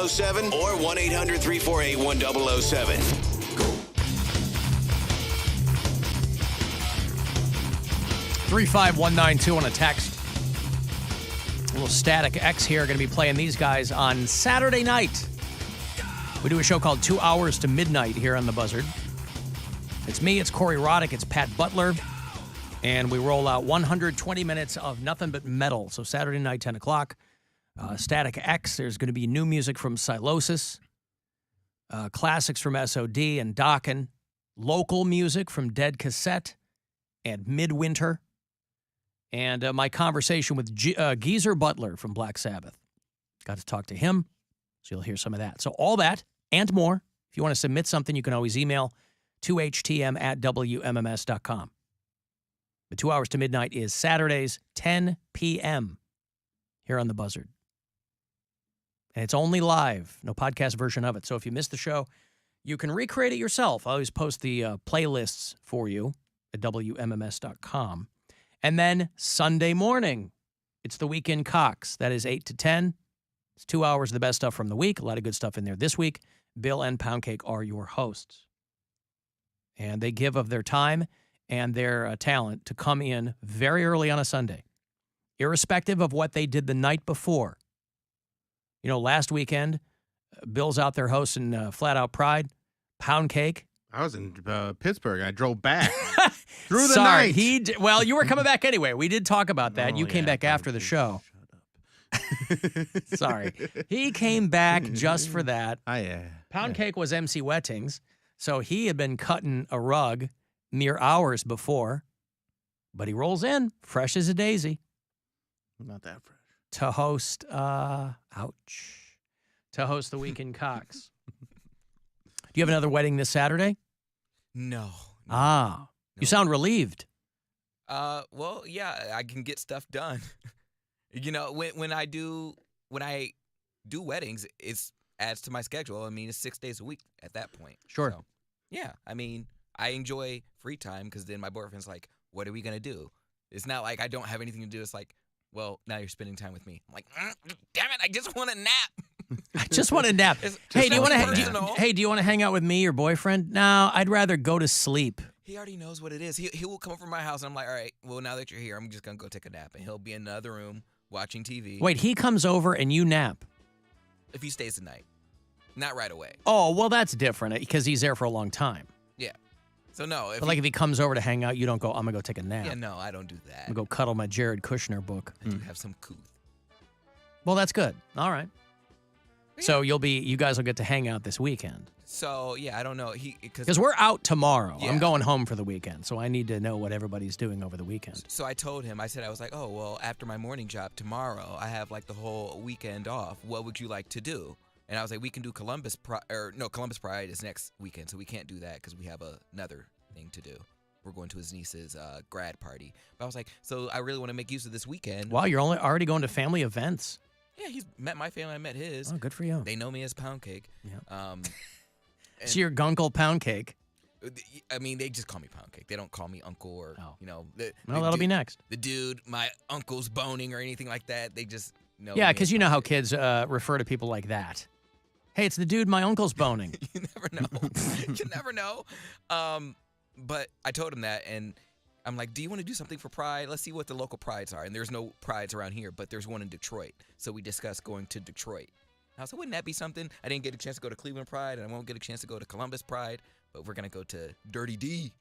1007 or 1-800-348-1007. 35192 on a text. A little Static X here. Going to be playing these guys on Saturday night. We do a show called 2 Hours to Midnight here on The Buzzard. It's me, it's Corey Roddick, it's Pat Butler. And we roll out 120 minutes of nothing but metal. So Saturday night, 10 o'clock. Static X, there's going to be new music from Silosis. Classics from SOD and Dokken. Local music from Dead Cassette and Midwinter. And my conversation with Geezer Butler from Black Sabbath. Got to talk to him, so you'll hear some of that. So all that and more. If you want to submit something, you can always email 2htm@wmms.com. The 2 Hours to Midnight is Saturdays, 10 p.m. here on The Buzzard. And it's only live, no podcast version of it. So if you missed the show, you can recreate it yourself. I always post the playlists for you at WMMS.com. And then Sunday morning, it's the Weekend Cox. That is 8 to 10. It's 2 hours of the best stuff from the week. A lot of good stuff in there this week. Bill and Poundcake are your hosts. And they give of their time and their talent to come in very early on a Sunday, irrespective of what they did the night before. You know, last weekend, Bill's out there hosting Flat Out Pride, Poundcake. I was in Pittsburgh. I drove back through the Sorry, night. Well, you were coming back anyway. We did talk about that. You came back after the show. Shut up. Sorry. He came back just for that. Poundcake was MC Wetting's, so he had been cutting a rug mere hours before, but he rolls in, fresh as a daisy. Not that fresh. To host, to host the Weekend Cox. Do you have another wedding this Saturday? No. You sound relieved. Well, yeah, I can get stuff done. You know, when I do weddings, it adds to my schedule. I mean, it's 6 days a week at that point. Sure. So, yeah, I mean, I enjoy free time because then my boyfriend's like, "What are we gonna do?" It's not like I don't have anything to do. It's like, well, now you're spending time with me. I'm like, damn it, I just want a nap. I just want a nap. Hey, do you want to hang out with me, your boyfriend? No, I'd rather go to sleep. He already knows what it is. He will come over my house, and I'm like, all right, well, now that you're here, I'm just going to go take a nap. And he'll be in another room watching TV. Wait, he comes over and you nap? If he stays the night. Not right away. Oh, well, that's different because he's there for a long time. Yeah. So, no. But if he comes over to hang out, you don't go, I'm going to go take a nap. Yeah, no, I don't do that. I'm going to go cuddle my Jared Kushner book. I do have some couth. Well, that's good. All right. Yeah. So you guys will get to hang out this weekend. So, yeah, I don't know. Because we're out tomorrow. Yeah. I'm going home for the weekend, so I need to know what everybody's doing over the weekend. So I told him, I was like, oh, well, after my morning job tomorrow, I have like the whole weekend off. What would you like to do? And I was like, we can do Columbus Pride is next weekend, so we can't do that because we have another thing to do. We're going to his niece's grad party. But I was like, so I really want to make use of this weekend. Wow, you're already going to family events. Yeah, he's met my family. I met his. Oh, good for you. They know me as Poundcake. Yeah. So your Gunkle Poundcake. I mean, they just call me Poundcake. They don't call me Uncle or, that'll be next. The dude, my uncle's boning or anything like that. They just know. Yeah, because you know how kids refer to people like that. Hey, it's the dude my uncle's boning. You never know. You never know. But I told him that, and I'm like, do you want to do something for Pride? Let's see what the local prides are. And there's no prides around here, but there's one in Detroit. So we discussed going to Detroit. I was like, wouldn't that be something? I didn't get a chance to go to Cleveland Pride, and I won't get a chance to go to Columbus Pride, but we're going to go to Dirty D.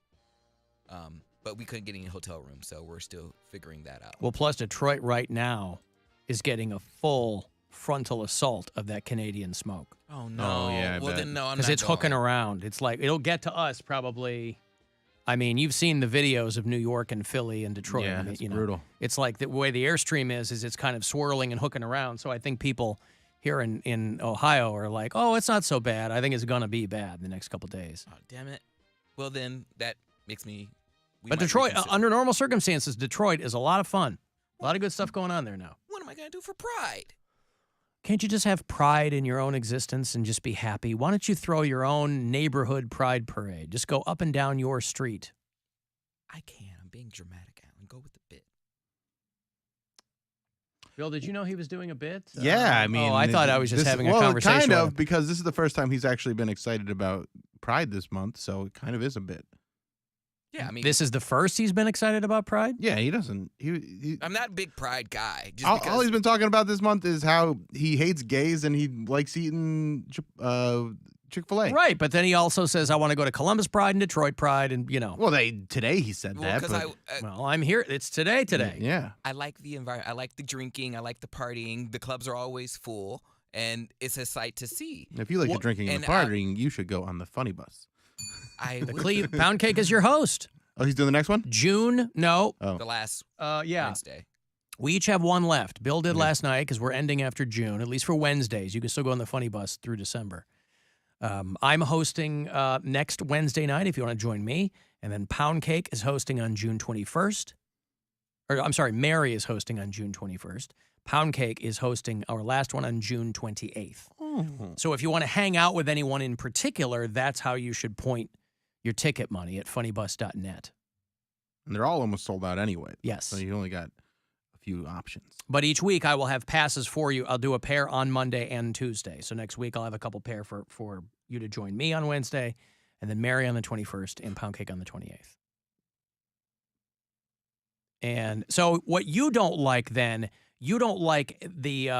But we couldn't get any hotel rooms, so we're still figuring that out. Well, plus Detroit right now is getting a full frontal assault of that Canadian smoke. Oh, no. Oh, yeah, well, then, no, I'm not because it's going. hooking around. It's like, it'll get to us probably. I mean, you've seen the videos of New York and Philly and Detroit. Yeah, I mean, it's brutal. It's like the way the airstream is it's kind of swirling and hooking around. So I think people here in Ohio are like, oh, it's not so bad. I think it's going to be bad the next couple days. Oh, damn it. Well, then that makes me... But Detroit, under normal circumstances, Detroit is a lot of fun. A lot of good stuff going on there now. What am I going to do for Pride? Can't you just have pride in your own existence and just be happy? Why don't you throw your own neighborhood pride parade? Just go up and down your street. I can. I'm being dramatic, Alan. Go with the bit. Bill, did you know he was doing a bit? Yeah, I mean, I thought I was just having a conversation. Kind with of, him. because this is the first time he's actually been excited about Pride this month, so it kind of is a bit. Yeah, I mean, This is the first he's been excited about Pride? Yeah, he doesn't. He I'm not a big Pride guy. Just all because he's been talking about this month is how he hates gays and he likes eating Chick-fil-A. Right, but then he also says, I want to go to Columbus Pride and Detroit Pride, and, you know. Well, today he said that. because But, Well, I'm here. It's today. yeah. I like the environment. I like the drinking. I like the partying. The clubs are always full, and it's a sight to see. If you like the drinking and and the partying, you should go on the funny bus. The Poundcake is your host. Oh, he's doing the next one? June, no. Oh. the last Yeah. Wednesday. We each have one left. Bill did last night because we're ending after June, at least for Wednesdays. You can still go on the funny bus through December. I'm hosting next Wednesday night if you want to join me. And then Poundcake is hosting on June 21st. Or I'm sorry, Mary is hosting on June 21st. Poundcake is hosting our last one on June 28th. Oh. So if you want to hang out with anyone in particular, that's how you should point your ticket money at funnybus.net. And they're all almost sold out anyway. Yes. So you only got a few options. But each week I will have passes for you. I'll do a pair on Monday and Tuesday. So next week I'll have a couple pair for you to join me on Wednesday, and then Mary on the 21st and Poundcake on the 28th. And so what you don't like then, you don't like the,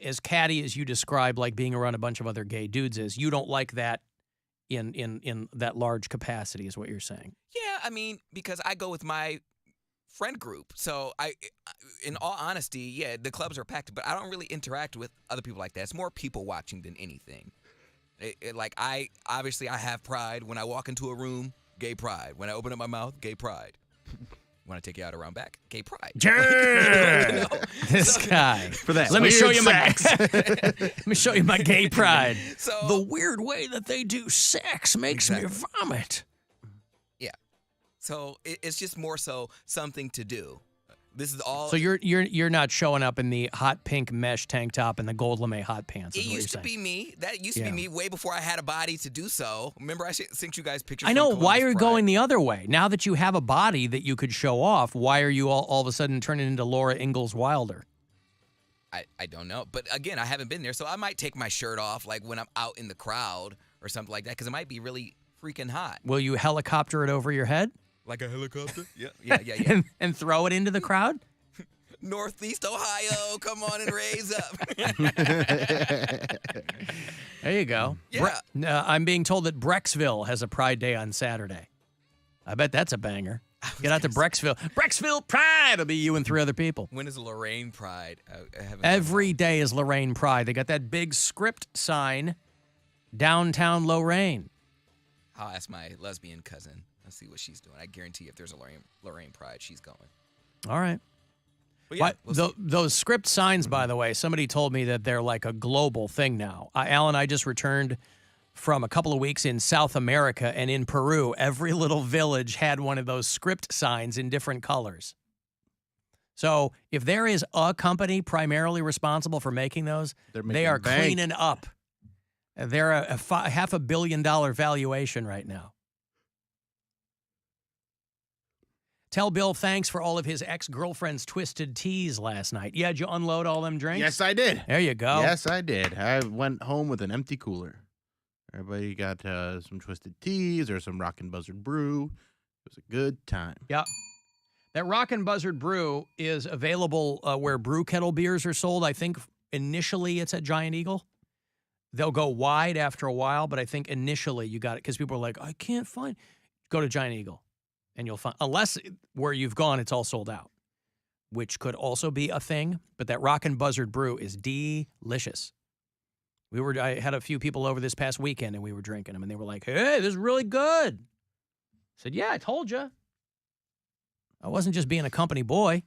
as catty as you describe, like being around a bunch of other gay dudes is, you don't like that in that large capacity is what you're saying. Yeah, I mean, because I go with my friend group. So in all honesty, yeah, the clubs are packed, but I don't really interact with other people like that. It's more people watching than anything. Like I have pride. When I walk into a room, gay pride. When I open up my mouth, gay pride. When I take you out around back, gay pride. Yeah. This guy. For that Let me show you sex. let me show you my gay pride. So The weird way that they do sex makes me vomit. yeah, so it's just more so something to do. This is all. So you're not showing up in the hot pink mesh tank top and the gold lame hot pants. It Is what used to you're saying. be me. That used to Yeah. be me way before I had a body to do so. Remember, I sent you guys pictures. I know. From Why Columbus are you Pride. going the other way? Now that you have a body that you could show off, why are you all of a sudden turning into Laura Ingalls Wilder? I don't know. But again, I haven't been there, so I might take my shirt off like when I'm out in the crowd or something like that because it might be really freaking hot. Will you helicopter it over your head Like a helicopter? Yeah. and throw it into the crowd? Northeast Ohio, come on and raise up. There you go. Yeah. I'm being told that Brecksville has a Pride Day on Saturday. I bet that's a banger. Get out to Brecksville. Brecksville Pride will be you and 3 other people. When is Lorraine Pride? I haven't Every day is Lorraine Pride. They got that big script sign, downtown Lorraine. I'll ask my lesbian cousin. Let's see what she's doing. I guarantee if there's a Lorraine Pride, she's going. All right. But yeah, we'll see. Those script signs, by the way, somebody told me that they're like a global thing now. Alan, I just returned from a couple of weeks in South America, and in Peru, every little village had one of those script signs in different colors. So if there is a company primarily responsible for making those, they are bank. cleaning up. They're a $500 million valuation right now. Tell Bill thanks for all of his ex-girlfriend's twisted teas last night. Yeah, did you unload all them drinks? Yes, I did. There you go. Yes, I did. I went home with an empty cooler. Everybody got some twisted teas or some Rockin' Buzzard brew. It was a good time. Yep. That Rockin' Buzzard brew is available where brew kettle beers are sold. I think initially it's at Giant Eagle. They'll go wide after a while, but I think initially you got it because people are like, I can't find. Go to Giant Eagle. And you'll find, unless where you've gone, it's all sold out, which could also be a thing. But that Rockin' Buzzard brew is delicious. I had a few people over this past weekend, and we were drinking them, and they were like, "Hey, this is really good." I said, "Yeah, I told you. I wasn't just being a company boy.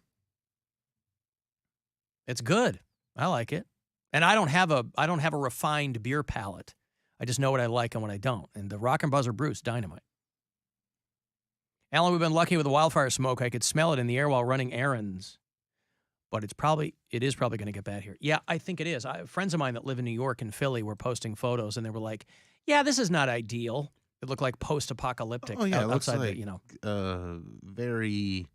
It's good. I like it, and I don't have a refined beer palate. I just know what I like and what I don't. And the Rockin' Buzzard brew is dynamite." Alan, we've been lucky with the wildfire smoke. I could smell it in the air while running errands. But it is probably going to get bad here. Yeah, I think it is. Friends of mine that live in New York and Philly were posting photos, and they were like, yeah, this is not ideal. It looked like post-apocalyptic Oh, yeah, it looks outside like, the, very,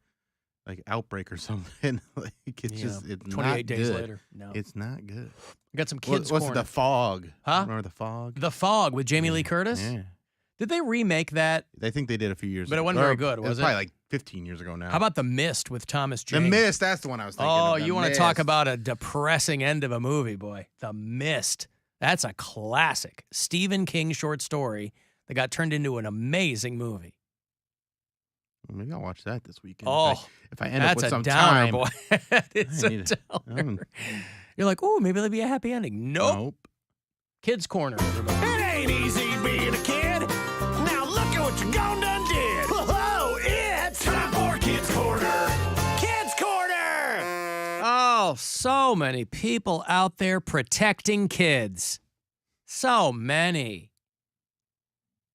like outbreak or something. Like it's Yeah, just it's 28 not days good. later. No. It's not good. We got some kids What's it, corner. The Fog? Huh? Remember The Fog? The Fog with Jamie Lee Curtis? Yeah. Did they remake that? I think they did a few years But ago. it wasn't very Or good, was it? Probably like 15 years ago now. How about The Mist with Thomas The Jane? Mist? That's the one I was thinking Oh, of. The you want to talk Mist. about a depressing end of a movie, boy. The Mist. That's a classic Stephen King short story that got turned into an amazing movie. Well, maybe I'll watch that this weekend. Oh, if I end up that's with a some downer, time. boy. It's I a need to- downer. You're like, oh, maybe there'll be a happy ending. Nope. Kids Corner, everybody. It ain't easy being a kid. Now look at what you gone done did. Whoa, it's time for Kids Corner. Kids Corner. Oh, so many people out there protecting kids. So many.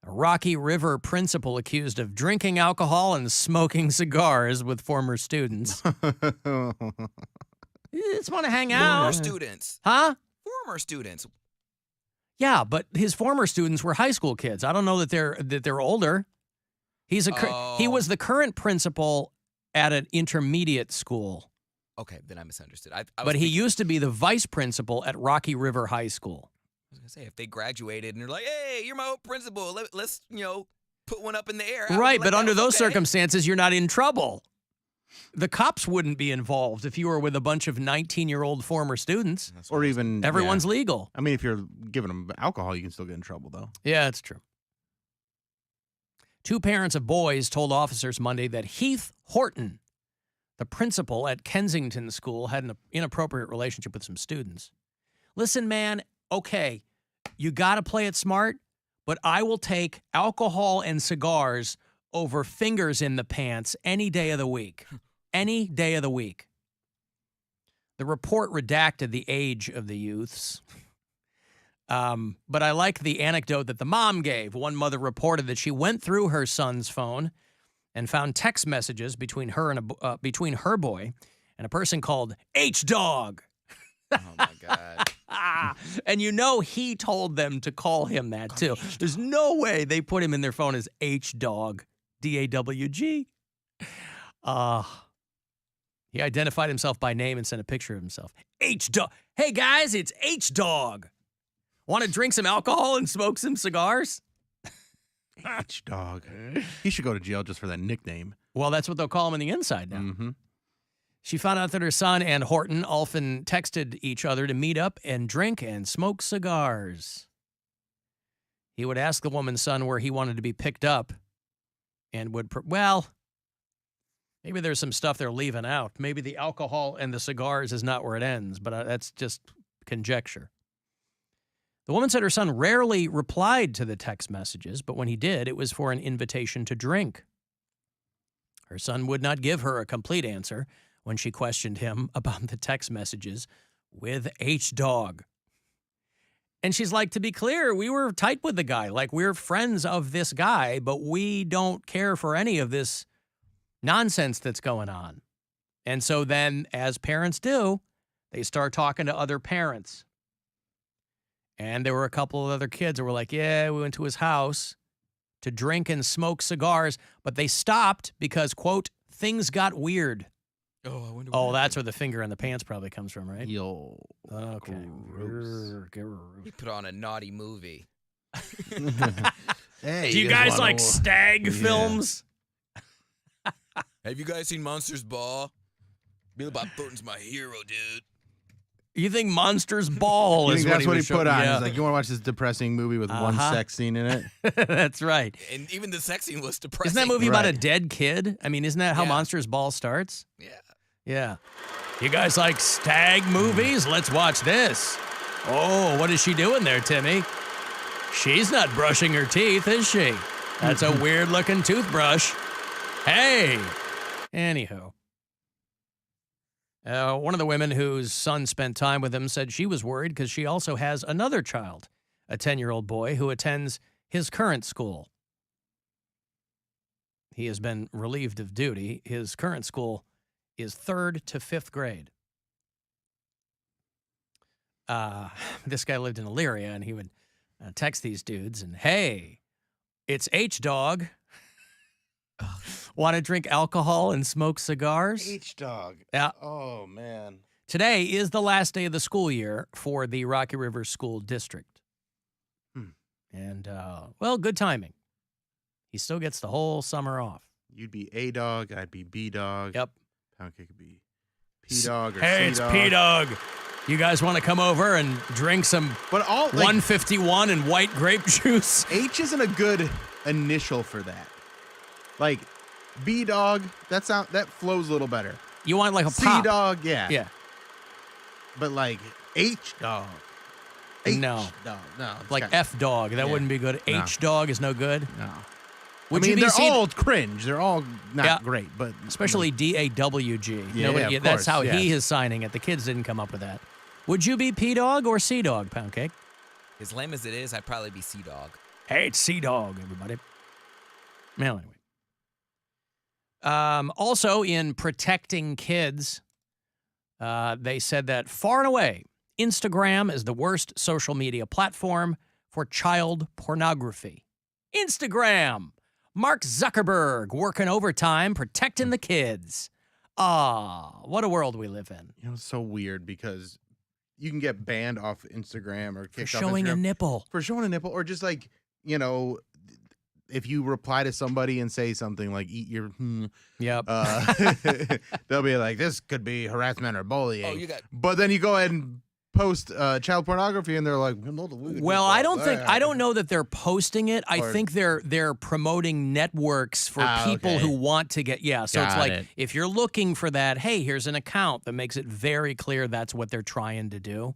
A Rocky River principal accused of drinking alcohol and smoking cigars with former students. You just want to hang Former out. students. Huh? Former students. Yeah, but his former students were high school kids. I don't know that they're older. He was the current principal at an intermediate school. Okay, then I misunderstood. But he used to be the vice principal at Rocky River High School. I was gonna say if they graduated and they're like, "Hey, you're my old principal. Let's put one up in the air." Right, but that under was those okay. circumstances, you're not in trouble. The cops wouldn't be involved if you were with a bunch of 19-year-old former students. That's what Or I was- even Everyone's legal. I mean, if you're giving them alcohol, you can still get in trouble, though. Yeah, it's true. Two parents of boys told officers Monday that Heath Horton, the principal at Kensington School, had an inappropriate relationship with some students. Listen, man, okay, you got to play it smart, but I will take alcohol and cigars over fingers in the pants any day of the week. Any day of the week. The report redacted the age of the youths. But I like the anecdote that the mom gave. One mother reported that she went through her son's phone and found text messages between her and between her boy and a person called H-Dog. Oh my god. And he told them to call him that too. There's no way they put him in their phone as H-Dog, D-A-W-G. He identified himself by name and sent a picture of himself. H-Dog. Hey guys, it's H-Dog. Want to drink some alcohol and smoke some cigars? H-Dog. He should go to jail just for that nickname. Well, that's what they'll call him on the inside now. Mm-hmm. She found out that her son and Horton often texted each other to meet up and drink and smoke cigars. He would ask the woman's son where he wanted to be picked up and would, maybe there's some stuff they're leaving out. Maybe the alcohol and the cigars is not where it ends, but that's just conjecture. The woman said her son rarely replied to the text messages, but when he did, it was for an invitation to drink. Her son would not give her a complete answer when she questioned him about the text messages with H-Dog. And she's like, to be clear, we were tight with the guy. Like, we're friends of this guy, but we don't care for any of this nonsense that's going on. And so then, as parents do, they start talking to other parents. And there were a couple of other kids that were like, yeah, we went to his house to drink and smoke cigars, but they stopped because, quote, things got weird. Oh, I wonder. Oh, that's where the finger in the pants probably comes from, right? Yo. Okay. Gross. He put on a naughty movie. Hey, Do you guys wanna- like stag Yeah. films? Have you guys seen Monsters Ball? Billy Bob Thornton's my hero, dude. You think Monsters Ball You is think that's what he was put showing? on? Yeah. He's like, you want to watch this depressing movie with one sex scene in it? That's right. And even the sex scene was depressing. Isn't that movie about a Right. dead kid? I mean, isn't that how Yeah. Monsters Ball starts? Yeah. Yeah. You guys like stag movies? Let's watch this. Oh, what is she doing there, Timmy? She's not brushing her teeth, is she? That's a weird-looking toothbrush. Hey! Anywho. One of the women whose son spent time with him said she was worried because she also has another child, a 10-year-old boy who attends his current school. He has been relieved of duty. His current school is 3rd to 5th grade. This guy lived in Elyria, and he would text these dudes and, hey, it's H-Dog. Want to drink alcohol and smoke cigars? H-Dog. Yeah. Oh, man. Today is the last day of the school year for the Rocky River School District. And, well, good timing. He still gets the whole summer off. You'd be A-Dog. I'd be B-Dog. Yep. Poundcake would be P-Dog or Hey, C-Dog. it's P-Dog. You guys want to come over and drink some But all, like, 151 and white grape juice? H isn't a good initial for that. Like, B-Dog, that flows a little better. You want like a pop? C-Dog, yeah. Yeah. But like H-Dog. No. H-Dog. No. it's Like got- F-Dog. That Yeah. wouldn't be good. No. H-Dog is no good. No. Would I you mean, be they're C- all cringe. They're all not Yeah. great, but Especially D-A-W-G. Yeah, of that's course, how he yes. is signing it. The kids didn't come up with that. Would you be P-Dog or C-Dog, Poundcake? As lame as it is, I'd probably be C-Dog. Hey, it's C-Dog, everybody. Well, anyway. Also, in protecting kids, they said that far and away, Instagram is the worst social media platform for child pornography. Instagram! Mark Zuckerberg working overtime protecting the kids. What a world we live in. you know, it's so weird because you can get banned off Instagram or For kicked off showing a Instagram nipple. for showing a nipple, or just like, you know, if you reply to somebody and say something like "eat your," Yep. they'll be like, "This could be harassment or bullying." Oh, you got But then you go ahead and post child pornography, and they're like, Well, I don't know that they're posting it. I Or- think they're promoting networks for people okay. who want to get, so it's Got like it. if you're looking for that, hey, here's an account that makes it very clear that's what they're trying to do.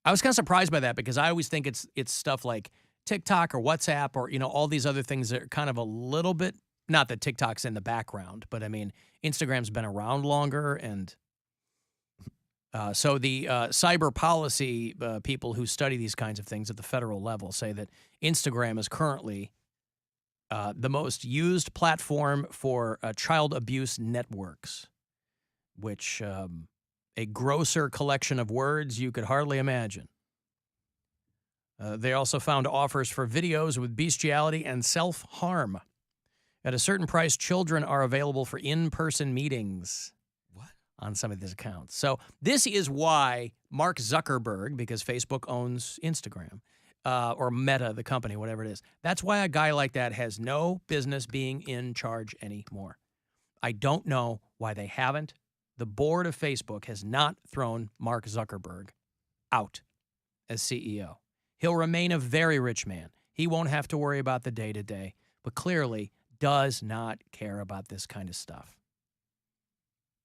I was kind of surprised by that because I always think it's stuff like TikTok or WhatsApp or, all these other things that are kind of a little bit, not that TikTok's in the background, but I mean, Instagram's been around longer and so the cyber policy people who study these kinds of things at the federal level say that Instagram is currently the most used platform for child abuse networks, which a grosser collection of words you could hardly imagine. They also found offers for videos with bestiality and self-harm. At a certain price, children are available for in-person meetings on some of these accounts. So this is why Mark Zuckerberg, because Facebook owns Instagram, or Meta, the company, whatever it is, that's why a guy like that has no business being in charge anymore. I don't know why they haven't. The board of Facebook has not thrown Mark Zuckerberg out as CEO. He'll remain a very rich man. He won't have to worry about the day-to-day, but clearly does not care about this kind of stuff.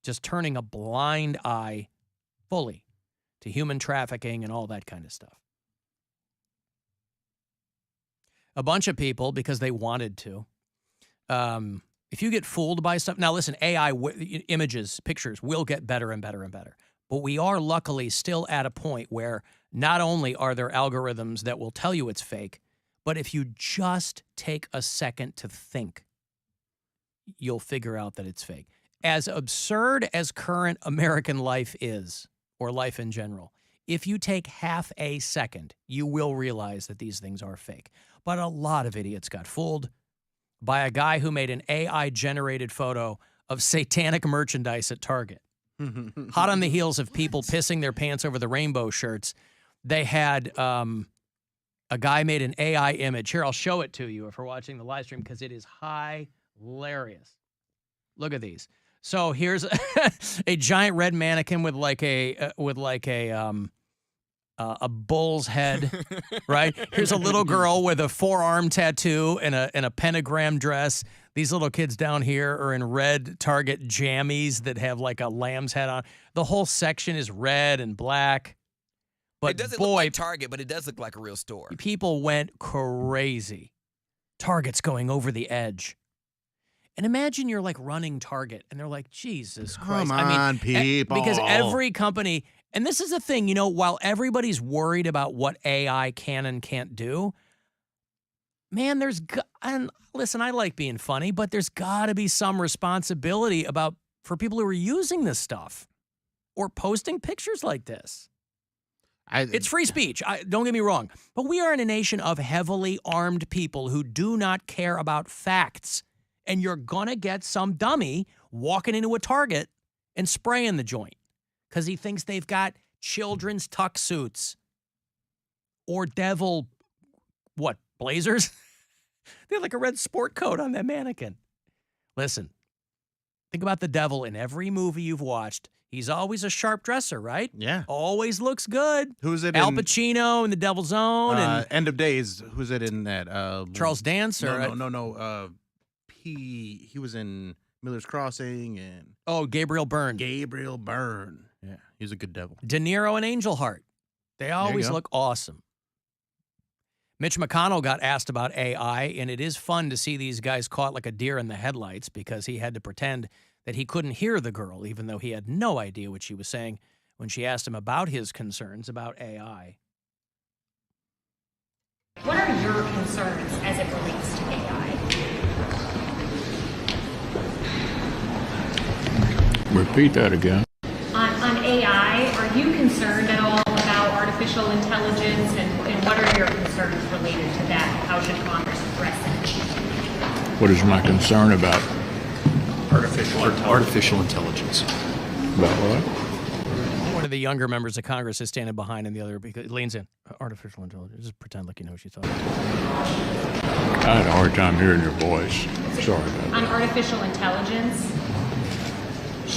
Just turning a blind eye fully to human trafficking and all that kind of stuff. A bunch of people, because they wanted to, if you get fooled by stuff, now listen, AI images, pictures will get better and better and better. But we are luckily still at a point where not only are there algorithms that will tell you it's fake, but if you just take a second to think, you'll figure out that it's fake. As absurd as current American life is, or life in general, if you take half a second, you will realize that these things are fake. But a lot of idiots got fooled by a guy who made an AI-generated photo of satanic merchandise at Target. Hot on the heels of people pissing their pants over the rainbow shirts, they had a guy made an AI image. Here, I'll show it to you if you're watching the live stream because it is hilarious. Look at these. So here's a giant red mannequin with like a bull's head, right? Here's a little girl with a forearm tattoo and a pentagram dress. These little kids down here are in red Target jammies that have like a lamb's head on. The whole section is red and black. But it doesn't boy, look like Target, but it does look like a real store. people went crazy. Target's going over the edge. And imagine you're like running Target and they're like, Jesus Christ. Come on, people. Because every company, and this is the thing, while everybody's worried about what AI can and can't do, man, and listen, I like being funny, but there's got to be some responsibility for people who are using this stuff or posting pictures like this. It's free speech. Don't get me wrong. But we are in a nation of heavily armed people who do not care about facts and you're going to get some dummy walking into a Target and spraying the joint because he thinks they've got children's tuck suits or devil, blazers? They have like a red sport coat on that mannequin. Listen, think about the devil in every movie you've watched. He's always a sharp dresser, right? Yeah. Always looks good. Who's it Al in? Pacino in The Devil's Own and End of Days. Who's it in that? Charles Dance? No. He was in Miller's Crossing and Gabriel Byrne. Gabriel Byrne. Yeah, he's a good devil. De Niro and Angel Heart. They always go. look awesome. Mitch McConnell got asked about AI, and it is fun to see these guys caught like a deer in the headlights because he had to pretend that he couldn't hear the girl, even though he had no idea what she was saying when she asked him about his concerns about AI. What are your concerns as it relates to AI? Repeat that again. On AI, are you concerned at all about artificial intelligence, and what are your concerns related to that? How should Congress address it? What is my concern about? Artificial intelligence. About what? One of the younger members of Congress is standing behind him, the other leans in. Artificial intelligence. Just pretend like you know what she's talking about. I had a hard time hearing your voice. Sorry about On that. artificial intelligence?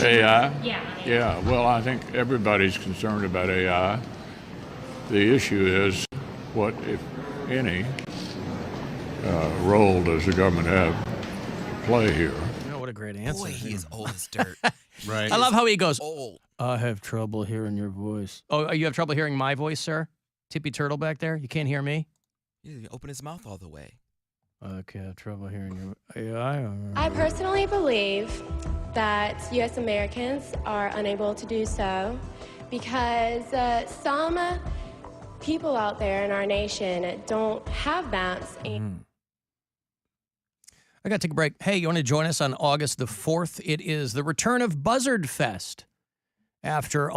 AI? Yeah. Yeah, well, I think everybody's concerned about AI. The issue is what, if any, role does the government have to play here? Oh, what a great answer. Boy, he is old as dirt. Right. I love how he goes, Old. I have trouble hearing your voice. Oh, you have trouble hearing my voice, sir? Tippy Turtle back there? You can't hear me? Yeah, open his mouth all the way. Okay, I have trouble hearing your AI. I personally believe that U.S. Americans are unable to do so because some people out there in our nation don't have that. I got to take a break. Hey, you want to join us on August the 4th? It is the return of Buzzard Fest. After a